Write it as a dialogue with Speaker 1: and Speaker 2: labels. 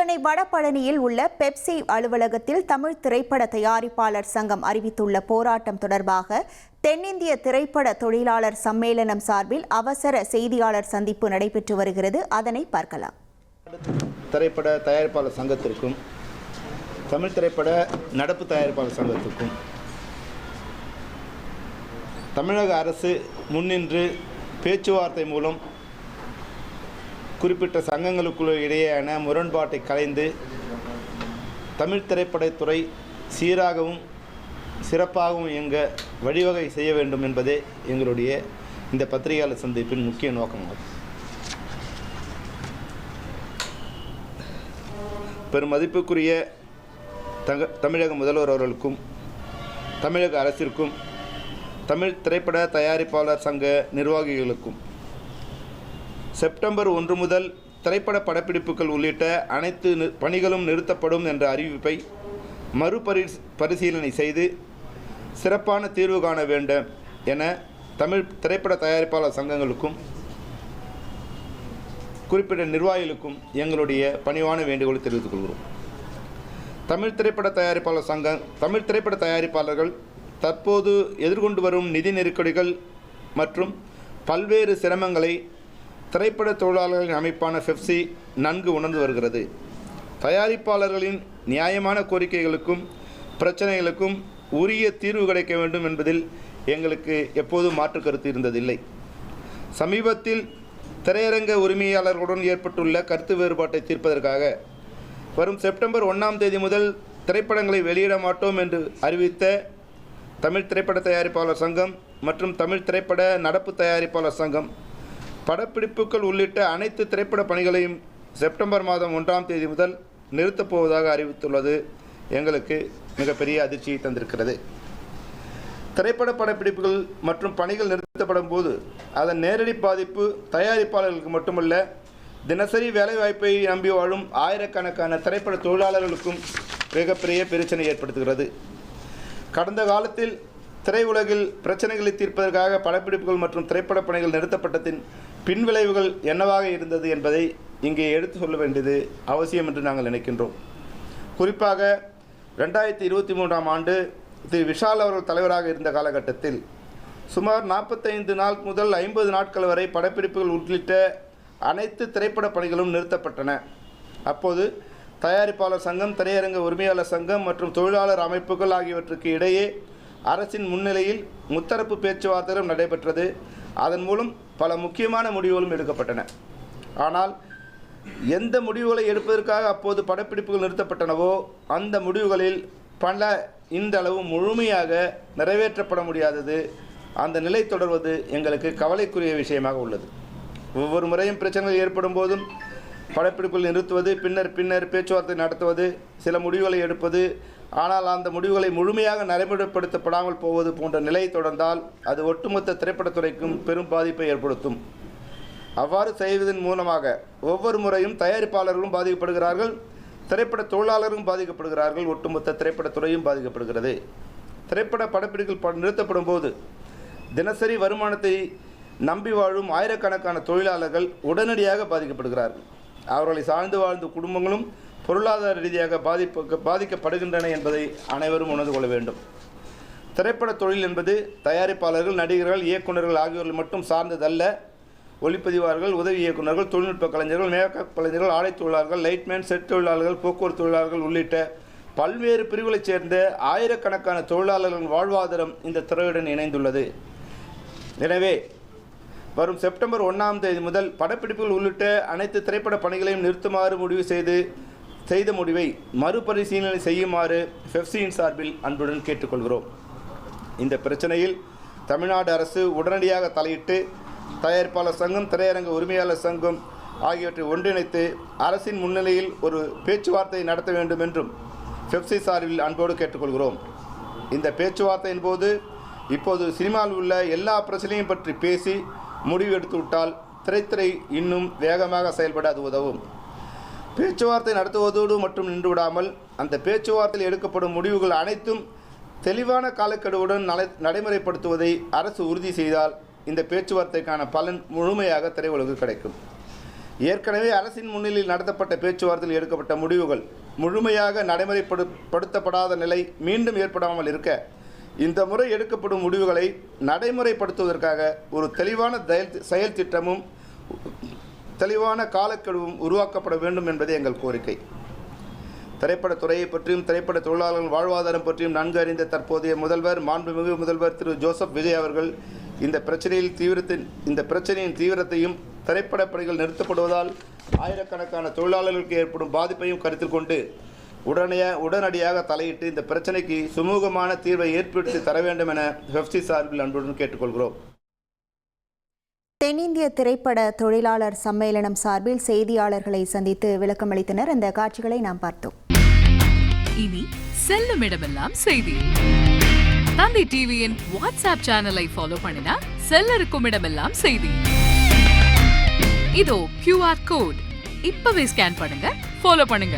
Speaker 1: சென்னை வடபழனியில் உள்ள பெப்சி அலுவலகத்தில் தமிழ் திரைப்பட தயாரிப்பாளர் சங்கம் அறிவித்துள்ள போராட்டம் தொடர்பாக தென்னிந்திய திரைப்பட தொழிலாளர் சம்மேளனம் சார்பில் அவசர செய்தியாளர் சந்திப்பு நடைபெற்று வருகிறது. அதனை பார்க்கலாம்.
Speaker 2: திரைப்பட தயாரிப்பாளர் சங்கத்திற்கும் தமிழ் திரைப்பட நடப்பு தயாரிப்பாளர் சங்கத்திற்கும் தமிழக அரசு முன்னின்று பேச்சுவார்த்தை மூலம் குறிப்பிட்ட சங்கங்களுக்குள்ள இடையேயான முரண்பாட்டை கலைந்து தமிழ் திரைப்படத்துறை சீராகவும் சிறப்பாகவும் இயங்க வழிவகை செய்ய வேண்டும் என்பதே எங்களுடைய இந்த பத்திரிகையாளர் சந்திப்பின் முக்கிய நோக்கமாகும். பெருமதிப்புக்குரிய தமிழக முதல்வர் அவர்களுக்கும் தமிழக அரசிற்கும் தமிழ் திரைப்பட தயாரிப்பாளர் சங்க நிர்வாகிகளுக்கும் செப்டம்பர் 1 முதல் திரைப்பட படப்பிடிப்புகள் உள்ளிட்ட அனைத்து பணிகளும் நிறுத்தப்படும் என்ற அறிவிப்பை மறுபரிசீலனை செய்து சிறப்பான தீர்வு காண வேண்டும் என தமிழ் திரைப்பட தயாரிப்பாளர் சங்கங்களுக்கும் குறிப்பிட்ட நிர்வாகிகளுக்கும் எங்களுடைய பணிவான வேண்டுகோளை தெரிவித்துக் கொள்கிறோம். தமிழ் திரைப்பட தயாரிப்பாளர்கள் தற்போது எதிர்கொண்டு வரும் நிதி நெருக்கடிகள் மற்றும் பல்வேறு சிரமங்களை திரைப்பட தொழிலாளர்களின் அமைப்பான பெப்சி நன்கு உணர்ந்து வருகிறது. தயாரிப்பாளர்களின் நியாயமான கோரிக்கைகளுக்கும் பிரச்சனைகளுக்கும் உரிய தீர்வு கிடைக்க வேண்டும் என்பதில் எங்களுக்கு எப்போதும் மாற்று கருத்து இருந்ததில்லை. சமீபத்தில் திரையரங்க உரிமையாளர்களுடன் ஏற்பட்டுள்ள கருத்து வேறுபாட்டை தீர்ப்பதற்காக வரும் செப்டம்பர் 1ஆம் தேதி முதல் திரைப்படங்களை வெளியிட மாட்டோம் என்று அறிவித்த தமிழ் திரைப்பட தயாரிப்பாளர் சங்கம் மற்றும் தமிழ் திரைப்பட நடப்பு தயாரிப்பாளர் சங்கம் படப்பிடிப்புகள் உள்ளிட்ட அனைத்து திரைப்பட பணிகளையும் செப்டம்பர் மாதம் 1ஆம் தேதி முதல் நிறுத்தப் போவதாக அறிவித்துள்ளது எங்களுக்கு மிகப்பெரிய அதிர்ச்சியை தந்திருக்கிறது. திரைப்பட படப்பிடிப்புகள் மற்றும் பணிகள் நிறுத்தப்படும் போது அதன் நேரடி பாதிப்பு தயாரிப்பாளர்களுக்கு மட்டுமல்ல, தினசரி வேலைவாய்ப்பை நம்பி வாழும் ஆயிரக்கணக்கான திரைப்பட தொழிலாளர்களுக்கும் மிகப்பெரிய பிரச்சனை ஏற்படுத்துகிறது. கடந்த காலத்தில் திரையுலகில் பிரச்சனைகளை தீர்ப்பதற்காக படப்பிடிப்புகள் மற்றும் திரைப்பட பணிகள் நிறுத்தப்பட்டதின் பின்விளைவுகள் என்னவாக இருந்தது என்பதை இங்கே எடுத்து சொல்ல வேண்டியது அவசியம் என்று நாங்கள் நினைக்கின்றோம். குறிப்பாக 2023ஆம் ஆண்டு திரு விஷால் அவர்கள் தலைவராக இருந்த காலகட்டத்தில் சுமார் 45 நாள் முதல் 50 நாட்கள் வரை படப்பிடிப்புகள் உள்ளிட்ட அனைத்து திரைப்பட பணிகளும் நிறுத்தப்பட்டன. அப்போது தயாரிப்பாளர் சங்கம், திரையரங்க உரிமையாளர் சங்கம் மற்றும் தொழிலாளர் அமைப்புகள் ஆகியவற்றுக்கு இடையே அரசின் முன்னிலையில் முத்தரப்பு பேச்சுவார்த்தைகளும் நடைபெற்றது. அதன் மூலம் பல முக்கியமான முடிவுகளும் எடுக்கப்பட்டன. ஆனால் எந்த முடிவுகளை எடுப்பதற்காக அப்போது படப்பிடிப்புகள் நிறுத்தப்பட்டனவோ அந்த முடிவுகளில் பல இன்றளவு முழுமையாக நிறைவேற்றப்பட முடியாதது, அந்த நிலை தொடர்வது எங்களுக்கு கவலைக்குரிய விஷயமாக உள்ளது. ஒவ்வொரு முறையும் பிரச்சனைகள் ஏற்படும் போதும் படப்பிடிப்புகள் நிறுத்துவது, பின்னர் பேச்சுவார்த்தை நடத்துவது, சில முடிவுகளை எடுப்பது, ஆனால் அந்த முடிவுகளை முழுமையாக நடைமுறைப்படுத்தப்படாமல் போவது போன்ற நிலை தொடர்ந்தால் அது ஒட்டுமொத்த திரைப்படத்துறைக்கும் பெரும் பாதிப்பை ஏற்படுத்தும். அவ்வாறு செய்வதன் மூலமாக ஒவ்வொரு முறையும் தயாரிப்பாளர்களும் பாதிக்கப்படுகிறார்கள், திரைப்பட தொழிலாளர்களும் பாதிக்கப்படுகிறார்கள், ஒட்டுமொத்த திரைப்படத்துறையும் பாதிக்கப்படுகிறது. திரைப்பட படப்பிடிப்புகள் நிறுத்தப்படும் போது தினசரி வருமானத்தை நம்பி வாழும் ஆயிரக்கணக்கான தொழிலாளர்கள் உடனடியாக பாதிக்கப்படுகிறார்கள். அவர்களை சார்ந்து வாழ்ந்த குடும்பங்களும் பொருளாதார ரீதியாக பாதிக்கப்படுகின்றன என்பதை அனைவரும் உணர்ந்து கொள்ள வேண்டும். திரைப்பட தொழில் என்பது தயாரிப்பாளர்கள், நடிகர்கள், இயக்குநர்கள் ஆகியோர்கள் மட்டும் சார்ந்ததல்ல. ஒளிப்பதிவாளர்கள், உதவி இயக்குநர்கள், தொழில்நுட்ப கலைஞர்கள், மேக்கப் கலைஞர்கள், ஆடை தொழிலாளர்கள், லைட்மேன், செட் தொழிலாளர்கள், போக்குவரத்து தொழிலாளர்கள் உள்ளிட்ட பல்வேறு பிரிவுகளைச் சேர்ந்த ஆயிரக்கணக்கான தொழிலாளர்களின் வாழ்வாதாரம் இந்த துறையுடன் இணைந்துள்ளது. எனவே வரும் செப்டம்பர் 1ஆம் தேதி முதல் படப்பிடிப்புகள் உள்ளிட்ட அனைத்து திரைப்பட பணிகளையும் நிறுத்துமாறு முடிவு செய்த முடிவை மறுபரிசீலனை செய்யுமாறு பெப்சியின் சார்பில் அன்புடன் கேட்டுக்கொள்கிறோம். இந்த பிரச்சனையில் தமிழ்நாடு அரசு உடனடியாக தலையிட்டு தயாரிப்பாளர் சங்கம், திரையரங்க உரிமையாளர் சங்கம் ஆகியவற்றை ஒன்றிணைத்து அரசின் முன்னிலையில் ஒரு பேச்சுவார்த்தை நடத்த வேண்டும் என்றும் பெப்சி சார்பில் அன்போடு கேட்டுக்கொள்கிறோம். இந்த பேச்சுவார்த்தையின் போது இப்போது சினிமாவில் உள்ள எல்லா பிரச்சனையும் பற்றி பேசி முடிவு எடுத்துவிட்டால் திரைத்துறை இன்னும் வேகமாக செயல்பட அது உதவும். பேச்சுவார்த்தை நடத்துவதோடு மட்டும் நின்றுவிடாமல் அந்த பேச்சுவார்த்தையில் எடுக்கப்படும் முடிவுகள் அனைத்தும் தெளிவான காலக்கெடுவுடன் நடைமுறைப்படுத்துவதை அரசு உறுதி செய்தால் இந்த பேச்சுவார்த்தைக்கான பலன் முழுமையாக திரையுலகு கிடைக்கும். ஏற்கனவே அரசின் முன்னிலையில் நடத்தப்பட்ட பேச்சுவார்த்தையில் எடுக்கப்பட்ட முடிவுகள் முழுமையாக நடைமுறைப்படுத்தப்படாத நிலை மீண்டும் ஏற்படாமல் இருக்க இந்த முறை எடுக்கப்படும் முடிவுகளை நடைமுறைப்படுத்துவதற்காக ஒரு தெளிவான செயல் திட்டமும் தெளிவான காலக்கெடுவும் உருவாக்கப்பட வேண்டும் என்பதே எங்கள் கோரிக்கை. திரைப்படத் துறையை பற்றியும் திரைப்பட தொழிலாளர்கள் வாழ்வாதாரம் பற்றியும் நன்கு அறிந்த தற்போதைய முதல்வர் மாண்புமிகு முதல்வர் திரு ஜோசப் விஜய் அவர்கள் இந்த பிரச்சனையின் தீவிரத்தையும் திரைப்பட பணிகள் நிறுத்தப்படுவதால் ஆயிரக்கணக்கான தொழிலாளர்களுக்கு ஏற்படும் பாதிப்பையும் கருத்தில் கொண்டு உடனடியாக தலையிட்டு இந்த பிரச்சனைக்கு சுமூகமான தீர்வை ஏற்படுத்தி தர வேண்டும் என பெப்சி சார்பில் அன்புடன் கேட்டுக்கொள்கிறோம்.
Speaker 1: தென்னிந்திய திரைப்பட தொழிலாளர் சம்மேளனம் சார்பில் செய்தியாளர்களை சந்தித்து விளக்கமளித்தனர். அந்த காட்சிகளை நாம் பார்த்தோம்.
Speaker 3: இனி செல்லும் இடமெல்லாம் செய்தி. தந்தி டிவியின் வாட்ஸ்அப் சேனலை ஃபாலோ பண்ணினா செல்ல இருக்கும் இடமெல்லாம் செய்தி. இதோ QR கோட் இப்பவே ஸ்கேன் பண்ணுங்க, ஃபாலோ பண்ணுங்க.